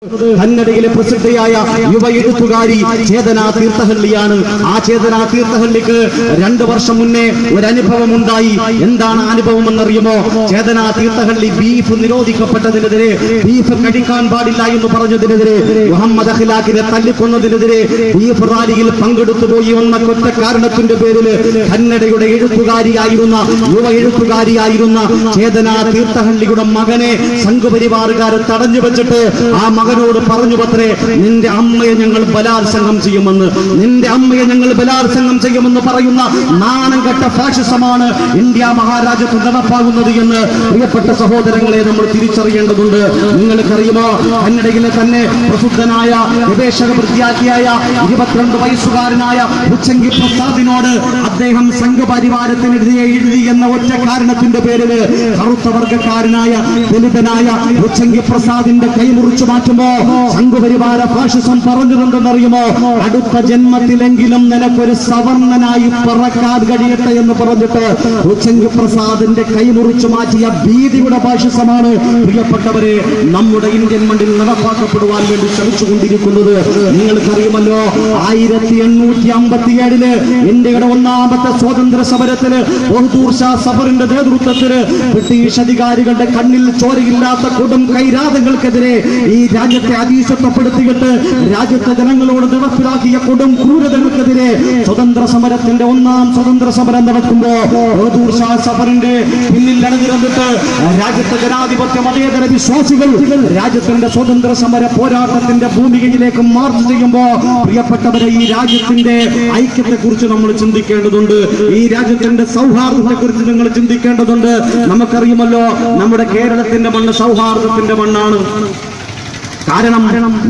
കന്നഡയിലെ പ്രസിദ്ധയായ യുവ എഴുത്തുകാരി ചേതന തീർത്ഥഹള്ളിയാണ്. ആ ചേതന തീർത്ഥഹള്ളിക്ക് 2 വർഷം മുന്നേ ഒരു അനുഭവം ഉണ്ടായി. എന്താണ് അനുഭവം എന്നറിയുമോ? ചേതന തീർത്ഥഹള്ളി ബീഫ് നിരോധിക്കപ്പെട്ടതിനെതിരെ, ബീഫ് കഴിക്കാൻ പാടില്ല എന്ന് പറഞ്ഞതിനെതിരെ, മുഹമ്മദ് അഖ്ലാഖിനെ തല്ലിക്കൊന്നതിനെതിരെ ബീഫ് റാലിയിൽ പങ്കെടുത്തു പോയി വന്ന ഒറ്റ കാരണത്തിന്റെ പേരിൽ കന്നഡയുടെ എഴുത്തുകാരിയായിരുന്ന യുവ എഴുത്തുകാരിയായിരുന്ന ചേതന തീർത്ഥഹള്ളിയുടെ മകനെ സംഘപരിവാറുകാരെ തടഞ്ഞു വെച്ചിട്ട് ആ മകനോട് പറഞ്ഞു പത്രേ, നിന്റെ അമ്മയെ ഞങ്ങൾ ബലാത്സംഗം ചെയ്യുമെന്ന്, നിന്റെ അമ്മയെ ഞങ്ങൾ ബലാത്സംഗം ചെയ്യുമെന്ന് പറയുന്ന നാണം കെട്ട ഫാഷിസമാണ് ഇന്ത്യ മഹാരാജ്യത്ത് നടപ്പാകുന്നത് എന്ന് പ്രിയപ്പെട്ട സഹോദരങ്ങളെ നമ്മൾ തിരിച്ചറിയേണ്ടതുണ്ട്. നിങ്ങൾക്കറിയുമോ, കന്നഡയിലെ തന്നെ പ്രസിദ്ധനായ ഗവേഷക വിദ്യാർത്ഥിയായ 22 വയസ്സുകാരനായ ഉച്ചങ്കി പ്രസാദിനോട് അദ്ദേഹം സംഘപരിവാരത്തിനെതിരെ എഴുതി എന്ന ഒറ്റ കാരണത്തിന്റെ പേരിൽ കറുത്ത വർഗക്കാരനായ ദലിതനായ ഉച്ചങ്കി പ്രസാദിന്റെ കൈ മുറിച്ചു മാറ്റുമ്പോ സംഘപരിവാര ഫാഷിസം പറഞ്ഞിട്ടുണ്ടെന്നറിയുമോ? അടുത്ത ജന്മത്തിലെങ്കിലും നിനക്കൊരു സവർണനായി പറക്കാൻ കഴിയട്ടെ എന്ന് പറഞ്ഞിട്ട് ഉച്ചങ്കി പ്രസാദിന്റെ കൈ മുറിച്ചു മാറ്റിയ ഭീതിയുടെ ഫാഷിസമാണ് പ്രിയപ്പെട്ടവരെ നമ്മുടെ ഇന്ത്യൻ മണ്ണിൽ നടപ്പാക്കപ്പെടുവാൻ വേണ്ടി ശ്രമിച്ചുകൊണ്ടിരിക്കുന്നത്. നിങ്ങൾക്കറിയുമല്ലോ, 1857 ഇന്ത്യയുടെ 1ാമത്തെ സ്വാതന്ത്ര്യ സമരത്തിന് ബഹദൂർ ഷാ സഫറിന്റെ നേതൃത്വത്തിൽ ബ്രിട്ടീഷ് അധികാരികളുടെ കണ്ണിൽ ചോരയില്ലാത്ത കൊടും കൈരാതങ്ങൾക്കെതിരെ ഈ രാജ്യത്തെ അതീശത്വപ്പെടുത്തിയിട്ട് രാജ്യത്തെ ജനങ്ങളോട് നടപ്പിലാക്കിയ കൊടും ക്രൂരതകൾക്കെതിരെ സ്വതന്ത്ര സമരത്തിന്റെ 1ാം സ്വതന്ത്ര സമരം നടക്കുമ്പോ ബഹദൂർ ഷാ സഫറിന്റെ പിന്നിൽ അണിനിരന്നിട്ട് രാജ്യത്തെ ജനാധിപത്യ മതേതര വിശ്വാസികൾ രാജ്യത്തിന്റെ സ്വതന്ത്ര സമര പോരാട്ടത്തിന്റെ ഭൂമികയിലേക്ക് മാർച്ച് ചെയ്യുമ്പോ പ്രിയപ്പെട്ടവരെ, ഈ രാജ്യത്തിന്റെ ഐക്യത്തെ കുറിച്ച് നമ്മൾ ചിന്തിക്കേണ്ടതുണ്ട്. ഈ രാജ്യത്തിന്റെ സൗഹാർദ്ദത്തെ കുറിച്ച് നിങ്ങൾ ചിന്തിക്കേണ്ടതുണ്ട്. നമുക്കറിയുമല്ലോ, നമ്മുടെ കേരളത്തിന്റെ മണ്ണ് സൗഹാർദ്ദത്തിന്റെ മണ്ണാണ്. കാരണം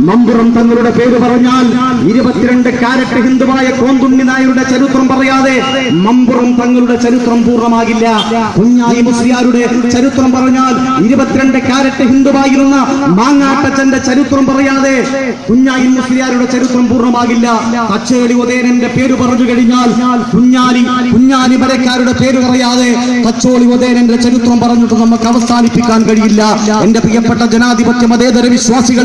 മമ്പുറം തങ്ങളുടെ പേര് പറഞ്ഞാൽ 22 കാരറ്റ് ഹിന്ദുവായ കോന്തുണ്ണി നായരുടെ ചരിത്രം പറയാതെ മമ്പുറം തങ്ങളുടെ ചരിത്രം പൂർണ്ണമാകില്ല. കുഞ്ഞായി മുസ്ലിയാരുടെ ചരിത്രം പറഞ്ഞാൽ 22 കാരറ്റ് ഹിന്ദുവായിരുന്ന മാങ്ങാട്ടച്ചന്റെ ചരിത്രം പറയാതെ കുഞ്ഞായി മുസ്ലിയാരുടെ ചരിത്രം പൂർണ്ണമാകില്ല. കച്ചേളി ഉദയനന്റെ പേര് പറഞ്ഞു കഴിഞ്ഞാൽ കുഞ്ഞാലി വരക്കാരുടെ പേര് പറയാതെ കച്ചോളി ഉദയനന്റെ ചരിത്രം പറഞ്ഞിട്ട് നമുക്ക് അവസാനിപ്പിക്കാൻ കഴിയില്ല. എന്റെ പ്രിയപ്പെട്ട ജനാധിപത്യ മതേതര വിശ്വാസികൾ,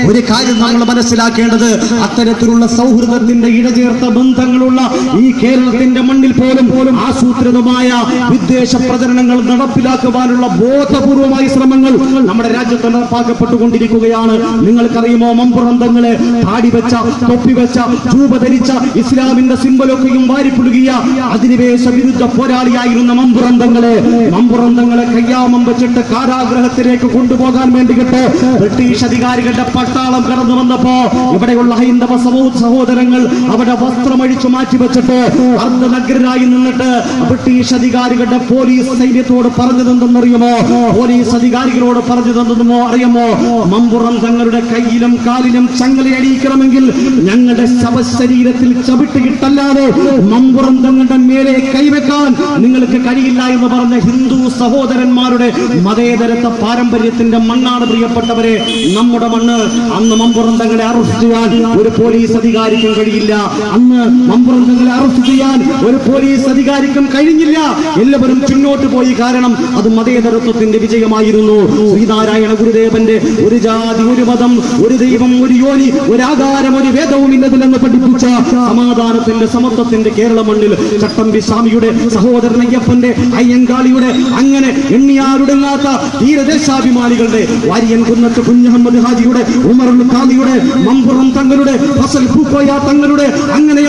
ഒരു കാര്യം നമ്മൾ മനസ്സിലാക്കേണ്ടത്, അത്തരത്തിലുള്ള സൗഹൃദത്തിന്റെ ഇടചേർത്ത ബന്ധങ്ങളുള്ള ഈ കേരളത്തിന്റെ മണ്ണിൽ പോലും ആസൂത്രിതമായ വിദ്വേഷ പ്രചരണങ്ങൾ നടപ്പിലാക്കുവാനുള്ള ബോധപൂർവമായ ശ്രമങ്ങൾ നമ്മുടെ രാജ്യത്ത് നടപ്പാക്കപ്പെട്ടുകൊണ്ടിരിക്കുകയാണ്. നിങ്ങൾക്കറിയുമോ, മമ്പുറന്തങ്ങളെ താടി വെച്ച, തൊപ്പി വെച്ച, ചൂപ ധരിച്ച, ഇസ്ലാമിന്റെ സിംബലൊക്കെയും വാരിപ്പുലുകിയ അധിനിവേശ വിരുദ്ധ പോരാളിയായിരുന്ന മമ്പുറന്തങ്ങളെ കയ്യാമം വെച്ചിട്ട് കാരാഗ്രഹത്തിലേക്ക് കൊണ്ടുപോകാൻ വേണ്ടിയിട്ട് ബ്രിട്ടീഷ് അധികാരികളുടെ പട്ടാളം കടന്നു വന്നപ്പോ ഇവിടെയുള്ള ഹൈന്ദവ സഹോദരങ്ങൾ അവിടെ വസ്ത്രമഴിച്ചു മാറ്റിവെച്ചിട്ട് അർദ്ധനഗ്നരായി നിന്നിട്ട് ബ്രിട്ടീഷ് അധികാരികളുടെ പോലീസ് സൈന്യത്തോട് പറഞ്ഞതെന്തെന്നറിയുമോ? പോലീസ് അധികാരികളോട് പറഞ്ഞതെന്തെന്നോ അറിയുമോ? മമ്പുറം തങ്ങളുടെ കയ്യിലും കാലിലും ചങ്ങലയടിക്കണമെങ്കിൽ ഞങ്ങളുടെ ശവശരീരത്തിൽ ചവിട്ടിയിട്ടല്ലാതെ മമ്പുറം തങ്ങളുടെ മേലെ കൈവെക്കാൻ നിങ്ങൾക്ക് കഴിയില്ല എന്ന് പറഞ്ഞ ഹിന്ദു സഹോദരന്മാരുടെ മതേതരത്വ പാരമ്പര്യത്തിന്റെ മണ്ണാണ് പ്രിയപ്പെട്ടവരെ നമ്മുടെ മണ്ണ്. അന്ന് മമ്പുറം തങ്ങളെ അറസ്റ്റ് ചെയ്യാൻ ഒരു പോലീസ് അധികാരിക്കും കഴിയില്ല. അന്ന് മമ്പുറം തങ്ങളെ അറസ്റ്റ് ചെയ്യാൻ ഒരു പോലീസ് അധികാരിക്കും കഴിഞ്ഞില്ല. എല്ലാവരും പിന്നോട്ട് പോയി. കാരണം അത് മതേതരത്വത്തിന്റെ വിജയമായിരുന്നു. ശ്രീനാരായണ ഗുരുദേവന്റെ ഒരു ജാതി, ഒരു മതം, ഒരു ദൈവം, ഒരു യോനി, ഒരു ആകാരം, ഒരു വേദവും ഇല്ലതിലെന്ന് പഠിപ്പിച്ച സമാധാനത്തിന്റെ സമത്വത്തിന്റെ കേരള മണ്ണിൽ ചട്ടമ്പി സ്വാമിയുടെ, സഹോദരൻ അയ്യപ്പന്റെ, അയ്യങ്കാളിയുടെ, അങ്ങനെ എണ്ണിയാരുടങ്ങാത്ത തീരദേശാഭിമാനികളുടെ, വാര്യൻ കുന്നത്ത് കുഞ്ഞഹമ്മദ് ഹാജിയുടെ, ഉമറുൽ ഖാദിയുടെ, മമ്പുറം തങ്ങളുടെ, ഫസൽ പൂക്കോയ തങ്ങളുടെ, അങ്ങനെ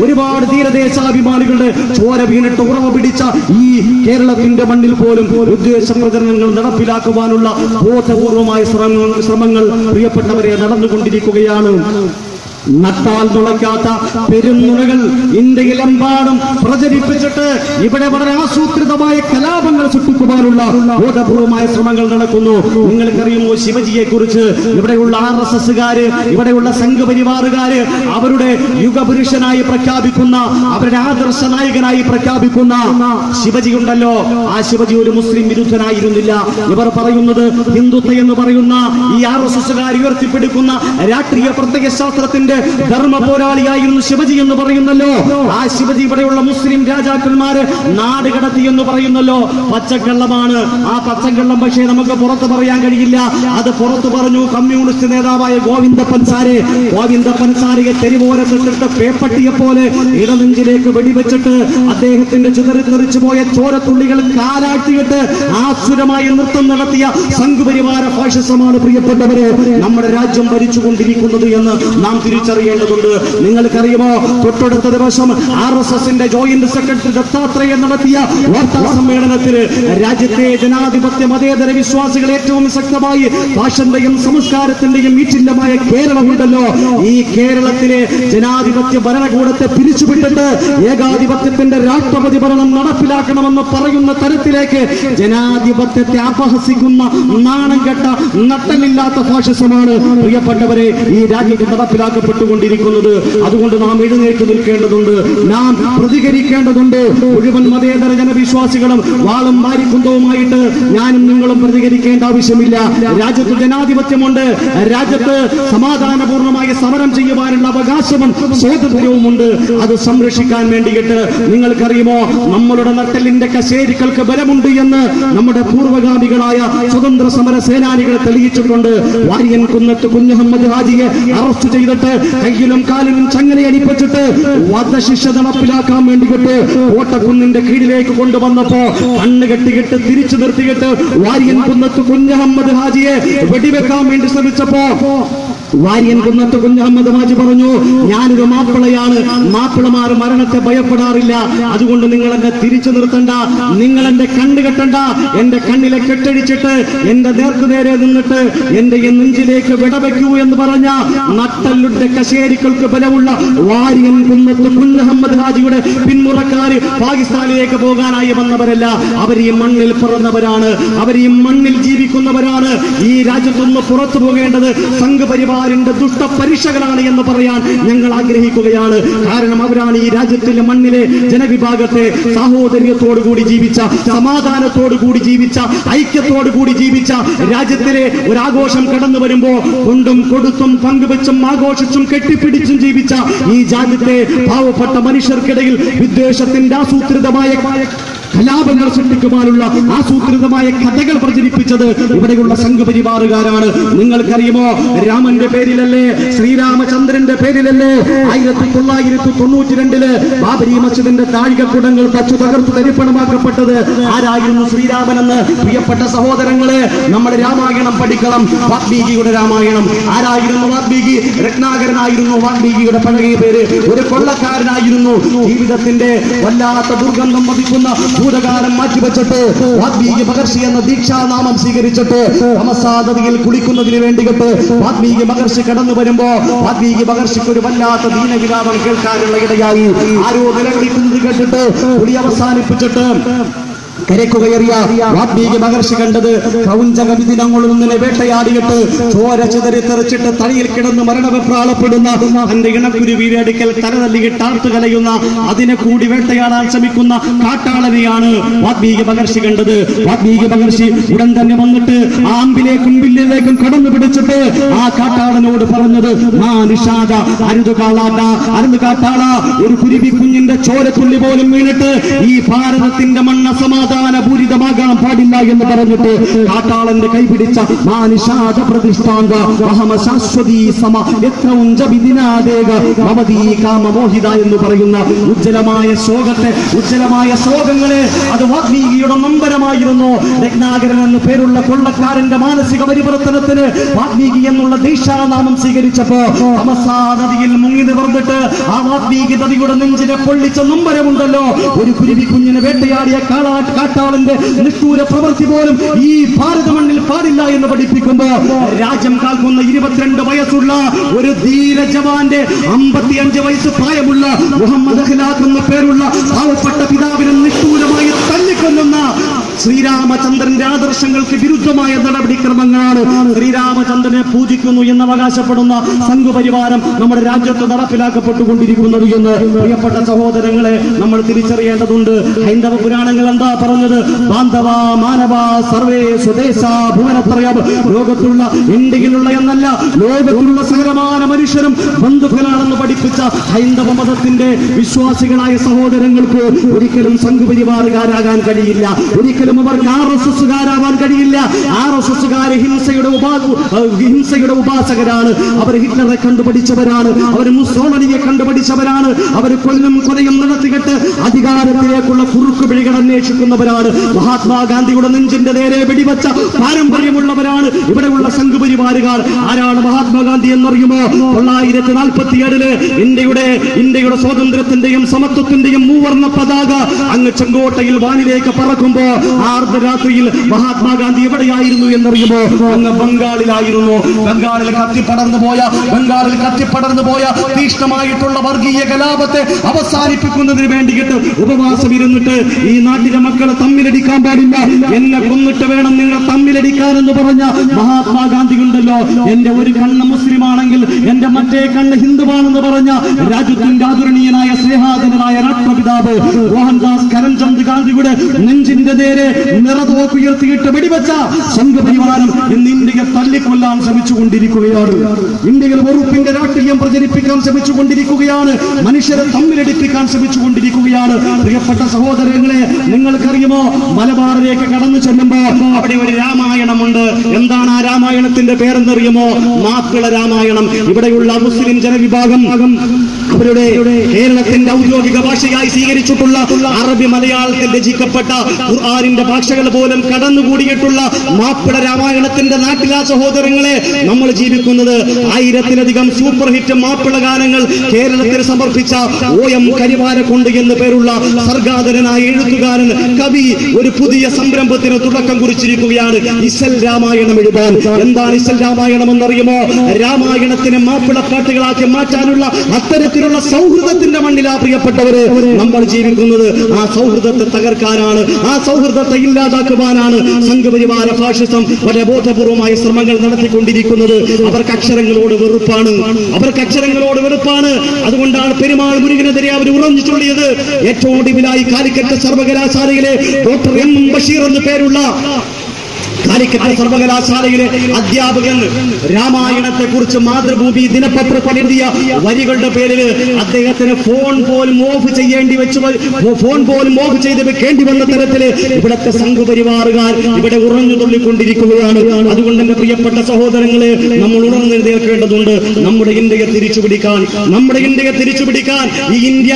ഒരുപാട് തീരദേശാഭിമാനികളുടെ ചോര വീണിട്ട് ഉറവ പിടിച്ച ഈ കേരളത്തിന്റെ മണ്ണിൽ പോലും വിദ്വേഷ പ്രചരണങ്ങൾ നടപ്പിലാക്കുവാനുള്ള ബോധപൂർവമായ ശ്രമങ്ങൾ പ്രിയപ്പെട്ടവരെ നടന്നുകൊണ്ടിരിക്കുകയാണ്. നട്ടാൽ തുളയ്ക്കാത്ത പെരുന്നുണകൾ ഇന്ത്യയിലെമ്പാടും പ്രചരിപ്പിച്ചിട്ട് ഇവിടെ വളരെ ആസൂത്രിതമായ കലാപങ്ങൾ സൃഷ്ടിക്കുവാനുള്ള ബോധപൂർവമായ ശ്രമങ്ങൾ നടക്കുന്നു. നിങ്ങൾക്കറിയുമോ, ശിവജിയെ കുറിച്ച് ഇവിടെയുള്ള RSSകാര്, ഇവിടെയുള്ള സംഘപരിവാറുകാര് അവരുടെ യുഗപുരുഷനായി പ്രഖ്യാപിക്കുന്ന, അവരുടെ ആദർശ നായകനായി പ്രഖ്യാപിക്കുന്ന ശിവജി ഉണ്ടല്ലോ, ആ ശിവജി ഒരു മുസ്ലിം വിരുദ്ധനായിരുന്നില്ല. ഇവർ പറയുന്നത് ഹിന്ദുത്വം എന്ന് പറയുന്ന ഈ RSSകാർ ഉയർത്തിപ്പിടിക്കുന്ന രാഷ്ട്രീയ പ്രത്യയശാസ്ത്രത്തിന്റെ രാജ്യത്തിന്റെ ധർമ്മ പോരാളിയായിരുന്നു ശിവജി എന്ന് പറയുന്നല്ലോ. ആ ശിവജി ഇവിടെയുള്ള മുസ്ലിം രാജാക്കന്മാര് നാട് കടത്തി എന്ന് പറയുന്നല്ലോ. പച്ചക്കള്ളമാണ് ആ പച്ചക്കള്ളം. പക്ഷേ നമുക്ക് പുറത്ത് പറയാൻ കഴിയില്ല. അത് പുറത്തു പറഞ്ഞു കമ്മ്യൂണിസ്റ്റ് നേതാവായ ഗോവിന്ദ പൻസാരെ. ഗോവിന്ദ പൻസാരിയെ തെരുവോരത്തിട്ട് പേപ്പട്ടിയെ പോലെ ഇടനെഞ്ചിലേക്ക് വെടിവെച്ചിട്ട് അദ്ദേഹത്തിന്റെ ചിതറിത്തെറിച്ചു പോയ ചോരത്തുള്ളികൾ കാലാട്ടിയിട്ട് ആസുരമായ നൃത്തം നടത്തിയ സംഘപരിവാര ഫാഷിസമാണ് പ്രിയപ്പെട്ടവരെ നമ്മുടെ രാജ്യം ഭരിച്ചുകൊണ്ടിരിക്കുന്നത് എന്ന് നാം തിരിച്ചറിയേണ്ടതുണ്ട്. നിങ്ങൾക്കറിയുമോ, തൊട്ടടുത്ത ദിവസം RSSന്റെ ജോയിന്റ് സെക്രട്ടറി ദത്താത്രേയൻ നടത്തിയ വാർത്താ സമ്മേളനത്തിൽ രാജ്യത്തെ ജനാധിപത്യ മതേതര വിശ്വാസികൾ ഏറ്റവും ശക്തമായി ഭാഷന്റെയും സംസ്കാരത്തിന്റെയും ഈറ്റില്ലമായ കേരളമുണ്ടല്ലോ, ഈ കേരളത്തിലെ ജനാധിപത്യ ഭരണകൂടത്തെ പിരിച്ചുവിട്ടിട്ട് ഏകാധിപത്യത്തിന്റെ രാഷ്ട്രപതി ഭരണം നടപ്പിലാക്കണമെന്ന് പറയുന്ന തരത്തിലേക്ക് ജനാധിപത്യത്തെ അപഹസിക്കുന്ന നാണം കെട്ട നട്ടലില്ലാത്ത ഫാഷിസമാണ് പ്രിയപ്പെട്ടവരെ ഈ രാജ്യത്ത് നടപ്പിലാക്കപ്പെട്ടുകൊണ്ടിരിക്കുന്നത്. അതുകൊണ്ട് നാം എഴുന്നേറ്റ് നിൽക്കേണ്ടതുണ്ട്, നാം പ്രതികരിക്കേണ്ടതുണ്ട്. മുഴുവൻ മതേതര ജനവിശ്വാസികളും വാളും വാരിക്കുന്തവുമായിട്ട് ഞാനും നിങ്ങളും പ്രതികരിക്കേണ്ട ആവശ്യമില്ല. രാജ്യത്ത് ജനാധിപത്യമുണ്ട്, രാജ്യത്ത് സമാധാനപൂർണമായി സമരം ചെയ്യുവാനുള്ള അവകാശവും സ്വാതന്ത്ര്യവുമുണ്ട്. അത് സംരക്ഷിക്കാൻ വേണ്ടിയിട്ട് നിങ്ങൾക്കറിയുമോ, നമ്മളുടെ നട്ടലിന്റെ കശേരികൾക്ക് ബലമുണ്ട് എന്ന് നമ്മുടെ പൂർവ്വഗാമികളായ സ്വതന്ത്ര സമര സേനാനികൾ തെളിയിച്ചിട്ടുണ്ട്. വാര്യൻ കുന്നത്ത് കുഞ്ഞഹമ്മദ് ഹാജിയെ അറസ്റ്റ് ചെയ്തിട്ട് കയ്യിലും കാലിലും ചങ്ങല അടിപ്പിച്ചിട്ട് വധശിക്ഷ നടപ്പിലാക്കാൻ വേണ്ടിയിട്ട് കോട്ടക്കുന്നിന്റെ കീഴിലേക്ക് കൊണ്ടുവന്നപ്പോ കണ്ണ് കെട്ടിയിട്ട് തിരിച്ചു നിർത്തിയിട്ട് വാര്യൻ കുന്നത്ത് കുഞ്ഞഹമ്മദ് ഹാജിയെ വെടിവെക്കാൻ വേണ്ടി ശ്രമിച്ചപ്പോ വാര്യൻ കുന്നത്ത് കുഞ്ഞഹമ്മദ് ഹാജി പറഞ്ഞു, ഞാനൊരു മാപ്പിളയാണ്, മാപ്പിളമാർ മരണത്തെ ഭയപ്പെടാറില്ല, അതുകൊണ്ട് നിങ്ങൾ എന്നെ തിരിച്ചു നിർത്തണ്ട, നിങ്ങൾ എന്റെ കണ്ണ് കെട്ടണ്ട, എന്റെ കണ്ണിലെ കെട്ടടിച്ചിട്ട് എന്റെ നേർക്കുനേരെ നിന്നിട്ട് എന്റെ നെഞ്ചിലേക്ക് വിടവെക്കൂ എന്ന് പറഞ്ഞ നട്ടല്ലുടെ കശേരികൾക്ക് ബലമുള്ള വാര്യൻ കുന്നത്ത് കുഞ്ഞഹമ്മദ് ഹാജിയുടെ പിന്മുറക്കാര് പാകിസ്ഥാനിലേക്ക് പോകാനായി വന്നവരല്ല, അവർ ഈ മണ്ണിൽ പിറന്നവരാണ്, അവർ ഈ മണ്ണിൽ ജീവിക്കുന്നവരാണ്. ഈ രാജ്യത്തുനിന്ന് പുറത്തു പോകേണ്ടത് സംഘപരിവാറിന്റെ ദുഷ്ടപരീക്ഷകളാണ് എന്ന് പറയാൻ ഞങ്ങൾ ആഗ്രഹിക്കുകയാണ്. കാരണം അവരാണ് ഈ രാജ്യത്തിലെ മണ്ണിലെ ജനവിഭാഗത്തെ സാഹോദര്യത്തോടുകൂടി ജീവിച്ച, സമാധാനത്തോടുകൂടി ജീവിച്ച, ഐക്യത്തോടുകൂടി ജീവിച്ച, രാജ്യത്തിലെ ഒരാഘോഷം കടന്നു വരുമ്പോ കൊണ്ടും കൊടുത്തും പങ്കുവെച്ചും ആഘോഷിച്ചും കെട്ടിപ്പിടിച്ചും ജീവിച്ച ഈ രാജ്യത്തെ പാവപ്പെട്ട മനുഷ്യർക്കിടയിൽ വിദ്വേഷത്തിന്റെ ആസൂത്രിതമായ കലാപങ്ങൾ സൃഷ്ടിക്കുവാനുള്ള ആസൂത്രിതമായ കഥകൾ പ്രചരിപ്പിച്ചത് ഇവിടെയുള്ള സംഘപരിവാറുകാരാണ്. നിങ്ങൾക്കറിയുമോ, രാമന്റെ പേരിലല്ലേ, ശ്രീരാമചന്ദ്രന്റെ പേരിലല്ലേ 1992 ബാബരി മസ്ജിദിന്റെ താഴികക്കുടങ്ങൾ തച്ചു തകർത്തു തരിപ്പണമാക്കപ്പെട്ടത്? ആരായിരുന്നു ശ്രീരാമനെന്ന് പ്രിയപ്പെട്ട സഹോദരങ്ങളെ, നമ്മുടെ രാമായണം പഠിക്കണം. വാൽമീകിയുടെ രാമായണം. ആരായിരുന്നു വാൽമീകി? രത്നാകരനായിരുന്നു വാൽമീകിയുടെ പഴകിയ പേര്. ഒരു കൊള്ളക്കാരനായിരുന്നു. ജീവിതത്തിന്റെ വല്ലാത്ത ദുർഗന്ധം വധിക്കുന്ന ഭൂതകാലം മാറ്റിവെച്ചിട്ട് വാൽമീകി മഹർഷി എന്ന ദീക്ഷാനാമം സ്വീകരിച്ചിട്ട് തമസാനദിയിൽ കുളിക്കുന്നതിന് വേണ്ടിയിട്ട് വാൽമീകി മഹർഷി കടന്നു വരുമ്പോ വാൽമീകി മഹർഷിക്ക് ഒരു വല്ലാത്ത ദീനവിലാപം കേൾക്കാനുള്ള ഇടയായി. ആരോ നിലവിളിക്കുന്നത് കേട്ടിട്ട് കുളി അവസാനിപ്പിച്ചിട്ട് കരക്കുകയറിയ വാൽമീകി മഹർഷി കണ്ടത് ക്രൗഞ്ചകവിദിനങ്ങളൊന്നിനെ വേട്ടയാടിയിട്ട് ചോര ചിതറിത്തെറിച്ചിട്ട് തലയിൽ കിടന്ന് മരണവെപ്രാളപ്പെടുന്ന തന്റെ ഇണക്കുരുവിയുടെ അടുക്കൽ തലതല്ലിയിട്ട് ആർത്തു കലയുന്ന, അതിനെ കൂടി വേട്ടയാടാൻ ശ്രമിക്കുന്ന കാട്ടാളനെയാണ് വാൽമീകി മഹർഷി കണ്ടത്. വാൽമീകി മഹർഷി ഉടൻ തന്നെ വന്നിട്ട് ആ അമ്പിലേക്കും വില്ലിലേക്കും കടന്നു പിടിച്ചിട്ട് ആ കാട്ടാളനോട് പറഞ്ഞത്, നിഷാദ, അരുത് കാളാട്ട, അരുത് കാട്ടാള, ഒരു കുരുവി കുഞ്ഞിന്റെ ചോരത്തുള്ളി പോലും വീണിട്ട് ഈ ഭാരതത്തിന്റെ മണ്ണ സമാധാനപൂരിതമാകാൻ പാടില്ല എന്ന് പറഞ്ഞിട്ട് കാട്ടാളന്റെ കൈപിടിച്ച മാനിഷാദ പ്രതിഷ്ഠാങ്ക മഹമശാശ്വതീ സമ എത്ര ഉഞ്ചബിദിനാദേക മമതീ കാമമോഹിത എന്ന് പറയുന്ന ഉജ്ജ്വലമായ ശ്ലോകത്തെ, ഉജ്ജ്വലമായ ശ്ലോകങ്ങളെ അത് വാൽമീകിയുടെ നമ്പരമായിരുന്നു. രത്നാകരൻ എന്ന പേരുള്ള കൊള്ളക്കാരന്റെ മാനസിക പരിവർത്തനത്തിന് വാൽമീകി എന്നുള്ള ദീക്ഷാനാമം സ്വീകരിച്ചപ്പോ തമസാ നദിയിൽ മുങ്ങി നിവർന്നിട്ട് ആ വാൽമീകി നദിയുടെ നെഞ്ചിനെ പൊള്ളിച്ച നമ്പരമുണ്ടല്ലോ. ഒരു കുരുവി കുഞ്ഞിനെ വേട്ടയാടിയ കാട്ടാളന്റെ നിഷ്ഠൂര പ്രവൃത്തി പോലും ഈ ഭാരത മണ്ണിൽ പാടില്ല എന്ന് പഠിപ്പിക്കുമ്പോ രാജ്യം കാൽക്കുന്ന 22 വയസ്സുള്ള ഒരു ധീര ജവാന്റെ 55 വയസ്സ് പ്രായമുള്ള മുഹമ്മദ് അഖ്ലാഖ് എന്ന പേരുള്ള പാവപ്പെട്ട പിതാവിനെ നിഷ്ഠൂരമായി തല്ലിക്കൊല്ലുന്ന ശ്രീരാമചന്ദ്രന്റെ ആദർശങ്ങൾക്ക് വിരുദ്ധമായ നടപടിക്രമങ്ങളാണ് ശ്രീരാമചന്ദ്രനെ പൂജിക്കുന്നു എന്ന് അവകാശപ്പെടുന്ന സംഘപരിവാരം നമ്മുടെ രാജ്യത്ത് നടപ്പിലാക്കപ്പെട്ടുകൊണ്ടിരിക്കുന്നത് എന്ന് പ്രിയപ്പെട്ട സഹോദരങ്ങളെ നമ്മൾ തിരിച്ചറിയേണ്ടതുണ്ട്. ഹൈന്ദവ പുരാണങ്ങൾ എന്താ പറഞ്ഞത്? ബാന്ധവ മാനവ സർവേ സ്വദേശ ഭുവനത്രയം. ലോകത്തുള്ള ഇന്ത്യയിലുള്ള എന്നല്ല, ലോകത്തുള്ള സകലമാന മനുഷ്യരും ബന്ധുക്കളാണെന്ന് പഠിപ്പിച്ച ഹൈന്ദവ മതത്തിന്റെ വിശ്വാസികളായ സഹോദരങ്ങൾക്ക് ഒരിക്കലും സംഘപരിവാറുകാരാകാൻ കഴിയില്ല. ഒരിക്കലും അവർക്ക് RSSകാരാവാൻ കഴിയില്ല. RSSകാര് ഹിംസയുടെ ഉപാസകരാണ്. അവർ ഹിറ്റ്ലറെ കണ്ടുപിടിച്ചവരാണ്. അവർ മുസോളിനിയെ കണ്ടുപിടിച്ചവരാണ്. അവർ കൊലയും നടത്തിയിട്ട് അധികാരത്തിലേക്കുള്ള കുറുക്കുപിഴികൾ അന്വേഷിക്കുന്നവരാണ്. മഹാത്മാഗാന്ധിയുടെ നെഞ്ചിന്റെ നേരെ വെടിവെച്ച പാരമ്പര്യമുള്ളവരാണ് ഇവിടെയുള്ള സംഘപരിവാറുകാർ. ആരാണ് മഹാത്മാഗാന്ധി എന്നറിയുമോ? 1947 ഇന്ത്യയുടെ സ്വാതന്ത്ര്യത്തിന്റെയും സമത്വത്തിന്റെയും മൂവർണ്ണ പതാക അങ്ങ് ചെങ്കോട്ടയിൽ വാനിലേക്ക് പറക്കുമ്പോ ആർദ്ധരാത്രിയിൽ മഹാത്മാഗാന്ധി എവിടെയായിരുന്നു എന്നറിയുമോ? അങ്ങ് ബംഗാളിലായിരുന്നു. ബംഗാളിൽ കത്തിപ്പടർന്നു പോയ തീഷ്ണമായിട്ടുള്ള വർഗീയ കലാപത്തെ അവസാനിപ്പിക്കുന്നതിന് വേണ്ടിയിട്ട് ഉപവാസം ഇരുന്നിട്ട് ഈ നാട്ടിലെ മക്കളെ തമ്മിലടിക്കാൻ പാടില്ല, എന്നെ കൊന്നിട്ട് വേണം നിങ്ങൾ തമ്മിലടിക്കാനെന്ന് പറഞ്ഞ മഹാത്മാഗാന്ധി ഉണ്ടല്ലോ. എന്റെ ഒരു കണ്ണ് മുസ്ലിമാണെങ്കിൽ എന്റെ മറ്റേ കണ്ണ് ഹിന്ദുവാണെന്ന് പറഞ്ഞ രാജ്യത്തിന്റെ ആദരണീയനായ സ്നേഹാധീനനായ രാഷ്ട്രപിതാവ് മോഹൻദാസ് കരംചന്ദ് ഗാന്ധിയുടെ നെഞ്ചിന്റെ നേരെ നിറതോക്കുയർത്തിയിട്ട് വെടിവെച്ച സംഘപരിവാരം ഇന്ന് ഇന്ത്യയെ തല്ലിക്കൊല്ലാൻ ശ്രമിച്ചുകൊണ്ടിരിക്കുകയാണ്. ഇന്ത്യയിൽ വെറുപ്പിന്റെ രാഷ്ട്രീയം പ്രചരിപ്പിക്കാൻ ശ്രമിച്ചുകൊണ്ടിരിക്കുകയാണ്. മനുഷ്യരെ തമ്മിലടിപ്പിക്കാൻ ശ്രമിച്ചുകൊണ്ടിരിക്കുകയാണ്. പ്രിയപ്പെട്ട സഹോദരങ്ങളെ, നിങ്ങൾക്കറിയുമോ മലബാറിലേക്ക് കടന്നു ചെല്ലുമ്പോ അവിടെ ഒരു രാമായണമുണ്ട്. എന്താണ് ആ രാമായണത്തിന്റെ പേരെന്നറിയുമോ? മാപ്പിള രാമായണം. ഇവിടെയുള്ള മുസ്ലിം ജനവിഭാഗം അവരുടെ കേരളത്തിന്റെ ഔദ്യോഗിക ഭാഷയായി സ്വീകരിച്ചിട്ടുള്ള അറബി മലയാളത്തിൽ രചിക്കപ്പെട്ട ഖുർആനിന്റെ ഭാഷകൾ പോലും കടന്നുകൂടിയിട്ടുള്ള മാപ്പിള രാമായണത്തിന്റെ നാട്ടിലാ സഹോദരങ്ങളെ നമ്മൾ ജീവിക്കുന്നത്. 1000-ലധികം സൂപ്പർ ഹിറ്റ് മാപ്പിള ഗാനങ്ങൾ കേരളത്തിൽ സമർപ്പിച്ച OM കരിവാരക്കുണ്ട് എന്ന് പേരുള്ള സർഗാധരനായ എഴുത്തുകാരൻ കവി ഒരു പുതിയ സംരംഭത്തിന് തുടക്കം കുറിച്ചിരിക്കുകയാണ്. ഇസൽ രാമായണം എഴുതാൻ. എന്താണ് ഇസൽ രാമായണം എന്നറിയുമോ? രാമായണത്തിന് മാപ്പിളപ്പാട്ടുകളാക്കി മാറ്റാനുള്ള അത്തരത്തിലുള്ള സൗഹൃദത്തിന്റെ മണ്ണിലാ പ്രിയപ്പെട്ടവര് നമ്മൾ ജീവിക്കുന്നത്. ആ സൗഹൃദത്തെ തകർക്കാനാണ്, ആ സൗഹൃദത്തെ ഇല്ലാതാക്കുവാനാണ് സംഘപരിവാര ഫാഷിസം വളരെ ബോധപൂർവമായ ശ്രമങ്ങൾ നടത്തിക്കൊണ്ടിരിക്കുന്നത്. അവർക്ക് അക്ഷരങ്ങളോട് വെറുപ്പാണ്. അതുകൊണ്ടാണ് പെരുമാൾ മുരുകനെതിരെ അവർ ഉറഞ്ഞു ചൊല്ലിയത്. ഏറ്റവും ഒടുവിലായി കാലിക്കറ്റ് സർവകലാശാലയിലെ ഡോക്ടർ M ബഷീർ എന്ന് പേരുള്ള കാലിക്കറ്റ് സർവകലാശാലയിലെ അധ്യാപകൻ രാമായണത്തെ കുറിച്ച് മാതൃഭൂമി ദിനപത്രത്തിൽ എഴുതിയ വരികളുടെ പേരിൽ അദ്ദേഹത്തിന് ഫോൺ പോലും ഓഫ് ചെയ്ത് വെക്കേണ്ടി വന്ന തരത്തില് ഇവിടത്തെ സംഘപരിവാറുകാർ ഇവിടെ ഉറഞ്ഞു തുള്ളിക്കൊണ്ടിരിക്കുകയാണ്. അതുകൊണ്ട് എന്റെ പ്രിയപ്പെട്ട സഹോദരങ്ങളെ, നമ്മൾ ഉണർന്നെഴുന്നേൽക്കേണ്ടതുണ്ട്. നമ്മുടെ ഇന്ത്യയെ തിരിച്ചുപിടിക്കാൻ ഈ ഇന്ത്യ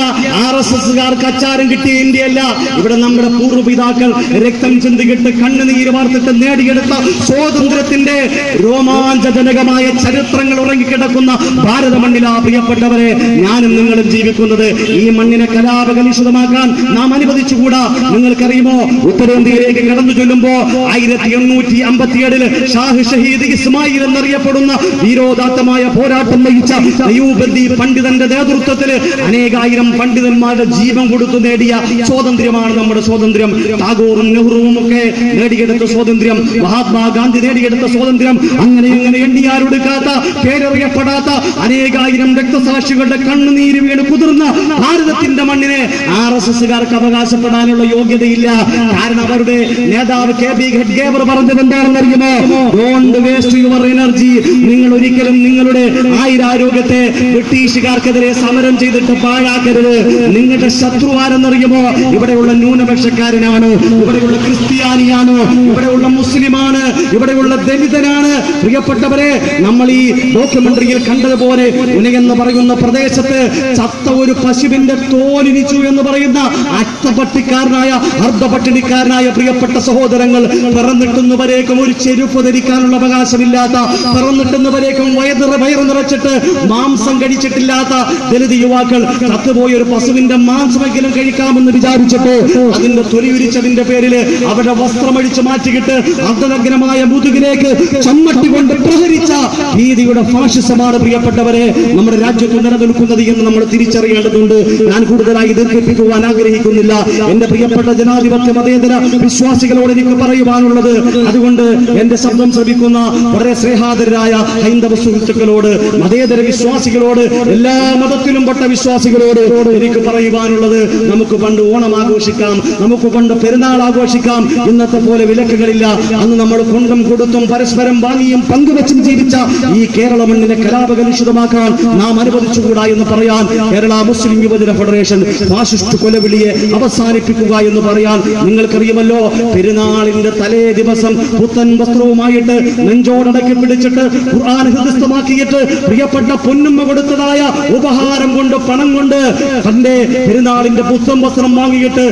RSSകാർക്ക് അച്ചാരം കിട്ടിയ ഇന്ത്യയല്ല. ഇവിടെ നമ്മുടെ പൂർവ്വപിതാക്കൾ രക്തം ചിന്തികിട്ട് കണ്ണുനീര് വാർത്തിട്ട് നേടിയെടുത്ത സ്വാതന്ത്ര്യത്തിന്റെ രോമാഞ്ചജനകമായ ചരിത്രങ്ങൾ ഉറങ്ങിക്കിടക്കുന്ന ഭാരത മണ്ണിലാ പ്രിയപ്പെട്ടവരെ ഞാനും നിങ്ങളും ജീവിക്കുന്നത്. ഈ മണ്ണിനെ കലാപകലുഷിതമാക്കാൻ നാം അനുവദിച്ചുകൂടാ. നിങ്ങൾക്കറിയുമോ, ഉത്തരേന്ത്യയിലേക്ക് കടന്നു ചൊല്ലുമ്പോ 1857 ഷാഹ് ഷഹീദ് ഇസ്മായിൽ എന്നറിയപ്പെടുന്ന വീരോദാത്തമായ പോരാട്ടം നയിച്ച അയ്യൂബ് പണ്ഡിതന്റെ നേതൃത്വത്തിൽ അനേകായിരം പണ്ഡിതന്മാരുടെ ജീവൻ കൊടുത്തു നേടിയ സ്വാതന്ത്ര്യമാണ് നമ്മുടെ സ്വാതന്ത്ര്യം. ടാഗോറും നെഹ്റുവും ഒക്കെ നേടിയെടുത്ത സ്വാതന്ത്ര്യം, മഹാത്മാഗാന്ധി നേടിയെടുത്ത സ്വാതന്ത്ര്യം, അങ്ങനെ എണ്ണിയാലൊടുക്കാത്ത പേരറിയപ്പെടാത്ത അനേകായിരം രക്തസാക്ഷികളുടെ കണ്ണുനീര് വീണ് കുതിർന്ന ഭാരതത്തിന്റെ മണ്ണിനെ RSSകാർക്ക് അവകാശപ്പെടാനുള്ള യോഗ്യതയില്ല. കാരണം അവരുടെ നേതാവ് KB ഖഡ്ഗേവർ പറഞ്ഞത് എന്താണെന്നറിയുമോ? Don't waste your energy. നിങ്ങൾ ഒരിക്കലും നിങ്ങളുടെ ആയുരാരോഗ്യത്തെ ബ്രിട്ടീഷുകാർക്കെതിരെ സമരം ചെയ്തിട്ട് പാഴാക്കരുത്. നിങ്ങളുടെ ശത്രു ആരെന്നറിയുമോ? ഇവിടെയുള്ള ന്യൂനപക്ഷക്കാരനാണ്, ഇവിടെയുള്ള ക്രിസ്ത്യാനിയാണ്, ഇവിടെയുള്ള മുസ്ലിമാണ്, ഇവിടെയുള്ള ദലിതനാണ്. പ്രിയപ്പെട്ടവരെ, നമ്മൾ ഈ ഡോക്യുമെന്ററിയിൽ കണ്ടതുപോലെ ഉനയെന്ന് പറയുന്ന പ്രദേശത്ത് ചത്ത ഒരു പശുവിന്റെ തോലിരിച്ചു എന്ന് പറയുന്ന അറ്റപട്ടിക്കാരനായ അർദ്ധപട്ടിണിക്കാരനായ പ്രിയപ്പെട്ട സഹോദരങ്ങൾ, പിറന്നിട്ടുന്നവരേക്കും ഒരു ചെരുപ്പ് ധരിക്കാനുള്ള അവകാശമില്ലാത്ത, പിറന്നിട്ടുന്നവരേക്കും വയറ് നിറച്ചിട്ട് മാംസം കഴിച്ചിട്ടില്ലാത്ത ദലിത് യുവാക്കൾ ചത്തുപോയ ഒരു പശുവിന്റെ മാംസമെങ്കിലും കഴിക്കാമെന്ന് വിചാരിച്ചിട്ട് അതിന്റെ തൊലിയുരിച്ചതിന്റെ പേരിൽ അവരുടെ വസ്ത്രമടിച്ചു മാറ്റിയിട്ട് അർദ്ധനഗ്നമായ മുതുകിലേക്ക് ചമ്മട്ടി കൊണ്ട് പ്രഹരിച്ച ഭീതിയുടെ ഫാഷിസമാണ് പ്രിയപ്പെട്ടവരെ നമ്മുടെ രാജ്യത്ത് നിലനിൽക്കുന്നത് എന്ന് നമ്മൾ തിരിച്ചറിയേണ്ടതുണ്ട്. ഞാൻ കൂടുതലായി ദീർഘിപ്പിക്കുവാൻ ആഗ്രഹിക്കുന്നില്ല. എന്റെ പ്രിയപ്പെട്ട ജനാധിപത്യ മതേതര വിശ്വാസികളോട് എനിക്ക് പറയുവാനുള്ളത്, അതുകൊണ്ട് എന്റെ ശബ്ദം ശ്രമിക്കുന്ന വളരെ സ്നേഹാദരായ ഹൈന്ദവ സുഹൃത്തുക്കളോട്, മതേതര വിശ്വാസികളോട്, എല്ലാ മതത്തിലും പെട്ട വിശ്വാസികളോട് എനിക്ക് പറയുവാനുള്ളത്, നമുക്ക് പണ്ട് ഓണം ആഘോഷിക്കാം, നമുക്ക് പണ്ട് പെരുന്നാൾ ആഘോഷിക്കാം. ഇന്നത്തെ പോലെ വിലക്കുകളില്ല. അന്ന് നമ്മൾ കൊണ്ടും കൊടുത്തും പരസ്പരം വാങ്ങിയും പങ്കുവെച്ചും ജീവിച്ച ഈ കേരള മണ്ണിനെ കലാപകലുഷിതമാക്കാൻ നാം അനുവദിച്ചുകൂടാ എന്ന് പറയാൻ കേരള മുസ്ലിം യുവജന ഫെഡറേഷൻ ഫാഷിസ്റ്റ് കൊലവിളിയെ അവസാനിപ്പിക്കുക എന്ന് പറയാൻ നിങ്ങൾക്കറിയുമല്ലോ. പെരുന്നാളിന്റെ തലേ ദിവസം പുത്തൻ വസ്ത്രവുമായിട്ട് നെഞ്ചോടടക്കി പിടിച്ചിട്ട് ഖുർആൻ ഹൃദയസ്ഥമാക്കിയിട്ട് പ്രിയപ്പെട്ട പൊന്നുമ്മ കൊടുത്തതായ ഉപഹാരം കൊണ്ട് പണം കൊണ്ട് തന്റെ പെരുന്നാളിന്റെ പുത്തൻ വസ്ത്രം വാങ്ങിയിട്ട്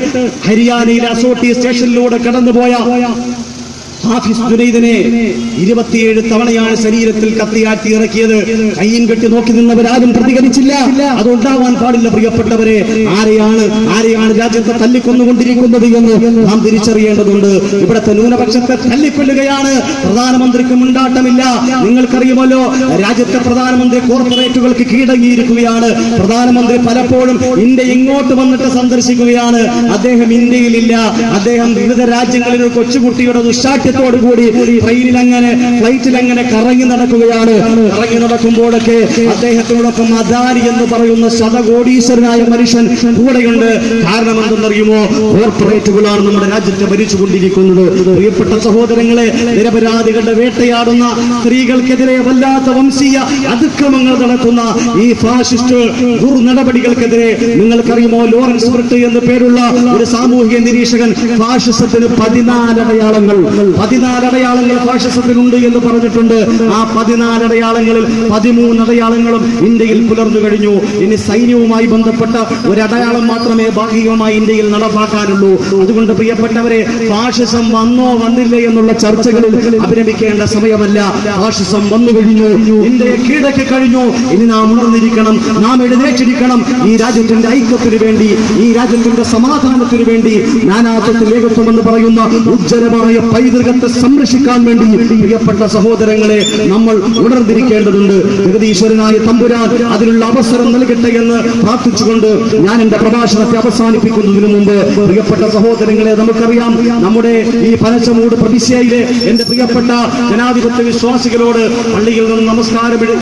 ഹരിയാനയിലെ അസോട്ടി സ്റ്റേഷനിലൂടെ കടന്നുപോയ ഹാഫിസ് ജുനൈദിനെ 27 തവണയാണ് ശരീരത്തിൽ കത്തിയാറ്റി ഇറക്കിയത്. കയ്യും കെട്ടി നോക്കി നിന്നവരാരും പ്രതികരിച്ചില്ല. അതുണ്ടാവാൻ പാടില്ല പ്രിയപ്പെട്ടവരെ. ആരെയാണ് രാജ്യത്തെ തല്ലിക്കൊന്നുകൊണ്ടിരിക്കുന്നത് എന്ന് നാം തിരിച്ചറിയേണ്ടതുണ്ട്. ഇവിടുത്തെ ന്യൂനപക്ഷത്തെ തല്ലിക്കൊല്ലുകയാണ്. പ്രധാനമന്ത്രിക്ക് മുണ്ടാട്ടമില്ല. നിങ്ങൾക്കറിയുമല്ലോ, രാജ്യത്തെ പ്രധാനമന്ത്രി കോർപ്പറേറ്റുകൾക്ക് കീഴടങ്ങിയിരിക്കുകയാണ്. പ്രധാനമന്ത്രി പലപ്പോഴും ഇന്ത്യ ഇങ്ങോട്ട് വന്നിട്ട് സന്ദർശിക്കുകയാണ്. അദ്ദേഹം ഇന്ത്യയിലില്ല. അദ്ദേഹം വിവിധ രാജ്യങ്ങളിൽ ഒരു കൊച്ചുകുട്ടിയുടെ ദുശാഠ്യത്തോടുകൂടി ഫ്ലൈറ്റിൽ അങ്ങനെ കറങ്ങി നടക്കുകയാണ്. കറങ്ങി നടക്കുമ്പോഴൊക്കെ അദ്ദേഹത്തിനോടൊപ്പം അദാനി എന്ന് പറയുന്ന ശതകോടീശ്വരനായ മനുഷ്യൻ കൂടെയുണ്ട്. കാരണം എന്തെന്നറിയുമോ? കോർപ്പറേറ്റുകളാണ് നമ്മുടെ രാജ്യത്തെ ഭരിച്ചുകൊണ്ടിരിക്കുന്നത്. പ്രിയപ്പെട്ട സഹോദരങ്ങളെ, നിരപരാധികളുടെ വേട്ടയാടുന്ന, സ്ത്രീകൾക്കെതിരെ വല്ലാത്ത വംശീയ അതിക്രമങ്ങൾ നടത്തുന്ന ഈ ഫാഷിസ്റ്റ് ദുർനടപടികൾക്കെതിരെ നിങ്ങൾക്കറിയുമോ, ലോറൻസ് ബ്രിട്ട് എന്ന് പേരുള്ള ഒരു സാമൂഹിക നിരീക്ഷകൻ ഫാഷിസത്തിന് 14 അടയാളങ്ങൾ ഫാഷിസത്തിനുണ്ട് എന്ന് പറഞ്ഞിട്ടുണ്ട്. ആ 14 അടയാളങ്ങളിൽ 13 അടയാളങ്ങളും ഇന്ത്യയിൽ പുലർന്നു കഴിഞ്ഞു. ഇനി സൈന്യവുമായി ബന്ധപ്പെട്ട ഒരടയാളം മാത്രമേ ഭാഗികമായി ഇന്ത്യയിൽ നടപ്പാക്കാനുള്ളൂ. അതുകൊണ്ട് പ്രിയപ്പെട്ടവരെ, ഫാഷിസം വന്നോ വന്നില്ലേ എന്നുള്ള ചർച്ചകളിൽ അഭിനമിക്കേണ്ട സമയമല്ല. ഫാഷിസം വന്നു കഴിഞ്ഞു, ഇന്ത്യയെ കീഴടക്കി കഴിഞ്ഞു. ഇനി നാം ഉണർന്നിരിക്കണം, നാം എഴുന്നേറ്റിരിക്കണം. ഈ രാജ്യത്തിന്റെ ഐക്യത്തിന് വേണ്ടി, ഈ രാജ്യത്തിന്റെ സമാധാനത്തിന് വേണ്ടി, നാനാത്വത്തിൽ ഏകത്വം എന്ന് പറയുന്ന ഉജ്ജ്വലമായ പൈതൃകത്തെ സംരക്ഷിക്കാൻ വേണ്ടി പ്രിയപ്പെട്ട സഹോദരങ്ങളെ നമ്മൾ ഉണർന്നിരിക്കേണ്ടതുണ്ട്. ജഗദീശ്വരനായ തമ്പുരാൻ അതിനുള്ള അവസരം നൽകട്ടെ എന്ന് പ്രാർത്ഥിച്ചുകൊണ്ട് ഞാൻ എന്റെ പ്രഭാഷണത്തെ അവസാനിപ്പിക്കുന്നതിന് മുമ്പ് പ്രിയപ്പെട്ട സഹോദരങ്ങളെ, നമുക്കറിയാം, നമ്മുടെ ഈ പനച്ചമൂട് പ്രവിശ്യയിലെ എന്റെ പ്രിയപ്പെട്ട ജനാധിപത്യ വിശ്വാസികളോട് പള്ളിയിൽ നിന്ന് നമസ്കാരം